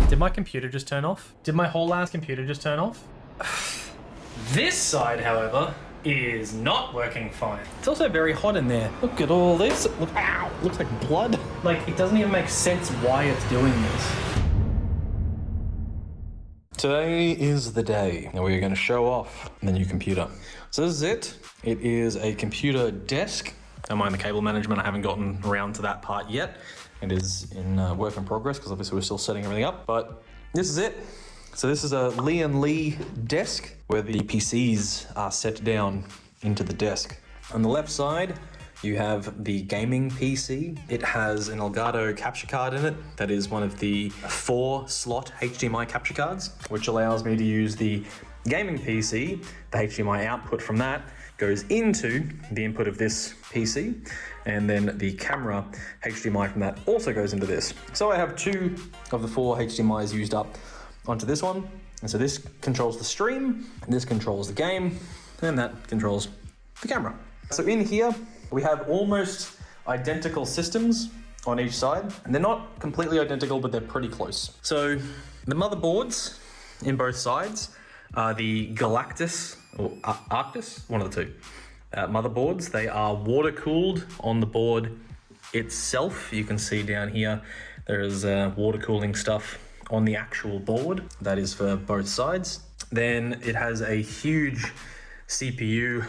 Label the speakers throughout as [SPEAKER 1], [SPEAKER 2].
[SPEAKER 1] Did my computer just turn off? Did my whole ass computer just turn off? This side, however, is not working fine. It's also very hot in there. Look at all this. Look, ow, looks like blood. Like, it doesn't even make sense why it's doing this. Today is the day that we're going to show off the new computer. So this is it. It is a computer desk. Don't mind the cable management. I haven't gotten around to that part yet. It is in work in progress because obviously we're still setting everything up, but this is it. So this is a LIAN-Li desk where the PCs are set down into the desk. On the left side, you have the gaming PC. It has an Elgato capture card in it. That is one of the 4-slot HDMI capture cards, which allows me to use the gaming PC. The HDMI output from that goes into the input of this PC, and then the camera HDMI from that also goes into this. So I have 2 of the 4 HDMIs used up onto this one. And so this controls the stream, and this controls the game, and that controls the camera. So in here, we have almost identical systems on each side, and they're not completely identical, but they're pretty close. So the motherboards in both sides are the Galactus, or Arctis, one of the 2 motherboards. They are water cooled on the board itself. You can see down here, there is water cooling stuff on the actual board. That is for both sides. Then it has a huge CPU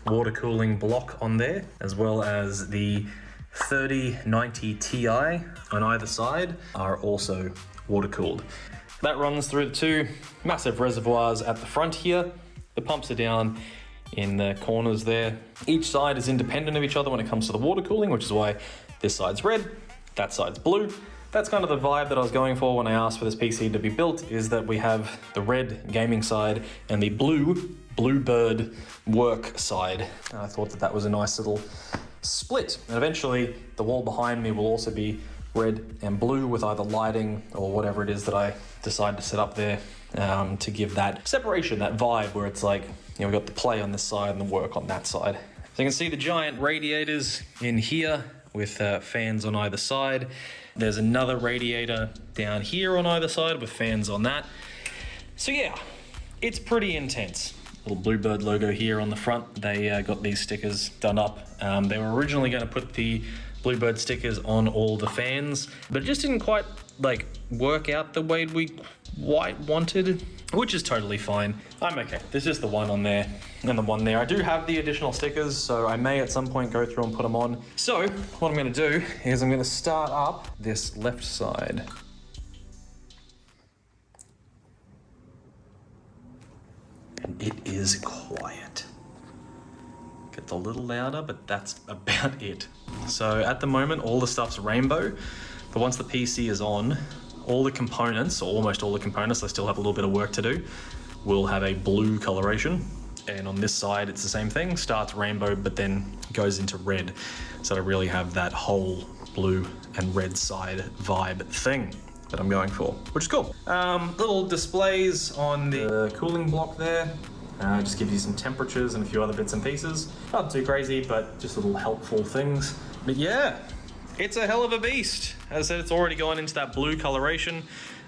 [SPEAKER 1] water cooling block on there, as well as the 3090 Ti on either side are also water cooled. That runs through the 2 massive reservoirs at the front here. The pumps are down in the corners there. Each side is independent of each other when it comes to the water cooling, which is why this side's red, that side's blue. That's kind of the vibe that I was going for when I asked for this PC to be built, is that we have the red gaming side and the blue Bluebird work side. And I thought that that was a nice little split. And eventually the wall behind me will also be red and blue with either lighting or whatever it is that I decide to set up there to give that separation, that vibe where it's like, you know, we've got the play on this side and the work on that side. So you can see the giant radiators in here with fans on either side. There's another radiator down here on either side with fans on that. So yeah, it's pretty intense. Little Bluebird logo here on the front. They got these stickers done up. They were originally going to put the Bluebird stickers on all the fans, but it just didn't quite like work out the way we wanted, which is totally fine. I'm okay. There's just the one on there and the one there. I do have the additional stickers, so I may at some point go through and put them on. So what I'm going to do is I'm going to start up this left side. And it is quiet. Gets a little louder, but that's about it. So at the moment, all the stuff's rainbow, but once the PC is on, all the components, or almost all the components, I still have a little bit of work to do, will have a blue coloration. And on this side, it's the same thing, starts rainbow, but then goes into red. So to really have that whole blue and red side vibe thing that I'm going for, which is cool. Little displays on the cooling block there. Just gives you some temperatures and a few other bits and pieces. Not too crazy, but just little helpful things. But yeah, it's a hell of a beast. As I said, it's already gone into that blue coloration.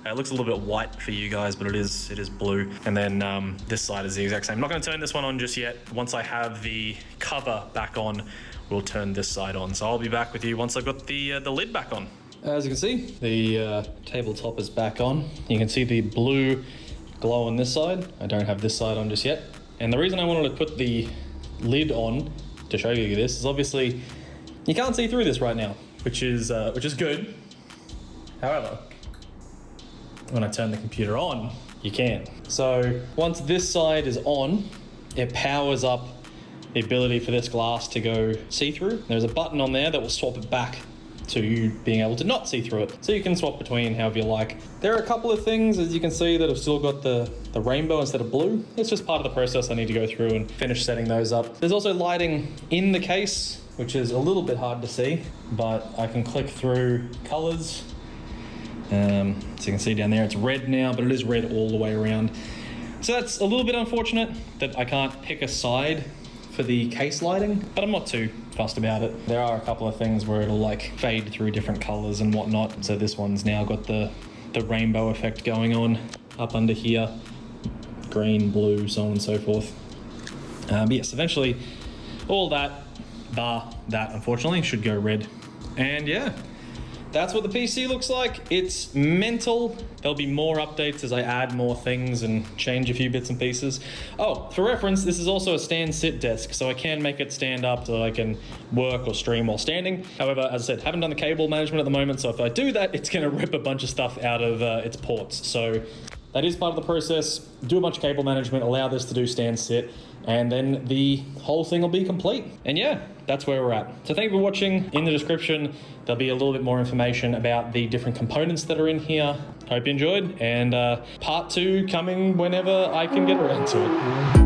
[SPEAKER 1] It looks a little bit white for you guys, but it is blue. And then this side is the exact same. I'm not going to turn this one on just yet. Once I have the cover back on, we'll turn this side on. So I'll be back with you once I've got the lid back on. As you can see, the tabletop is back on. You can see the blue glow on this side. I don't have this side on just yet. And the reason I wanted to put the lid on to show you this is obviously you can't see through this right now, which is good. However, when I turn the computer on, you can. So once this side is on, it powers up the ability for this glass to go see-through. There's a button on there that will swap it back to you being able to not see through it. So you can swap between however you like. There are a couple of things, as you can see, that have still got the rainbow instead of blue. It's just part of the process I need to go through and finish setting those up. There's also lighting in the case, which is a little bit hard to see, but I can click through colors. So you can see down there, it's red now, but it is red all the way around. So that's a little bit unfortunate that I can't pick a side for the case lighting, but I'm not too fussed about it. There are a couple of things where it'll like fade through different colors and whatnot. So this one's now got the the rainbow effect going on up under here. Green, blue, so on and so forth. But yes, eventually all that, bar that unfortunately, should go red. And yeah, that's what the PC looks like. It's mental. There'll be more updates as I add more things and change a few bits and pieces. Oh, for reference, this is also a stand-sit desk, so I can make it stand up so I can work or stream while standing. However, as I said, haven't done the cable management at the moment, so if I do that, it's gonna rip a bunch of stuff out of its ports. So that is part of the process. Do a bunch of cable management, allow this to do stand-sit, and then the whole thing will be complete. And yeah, that's where we're at. So thank you for watching. In the description, there'll be a little bit more information about the different components that are in here. Hope you enjoyed, and part 2 coming whenever I can get around to it.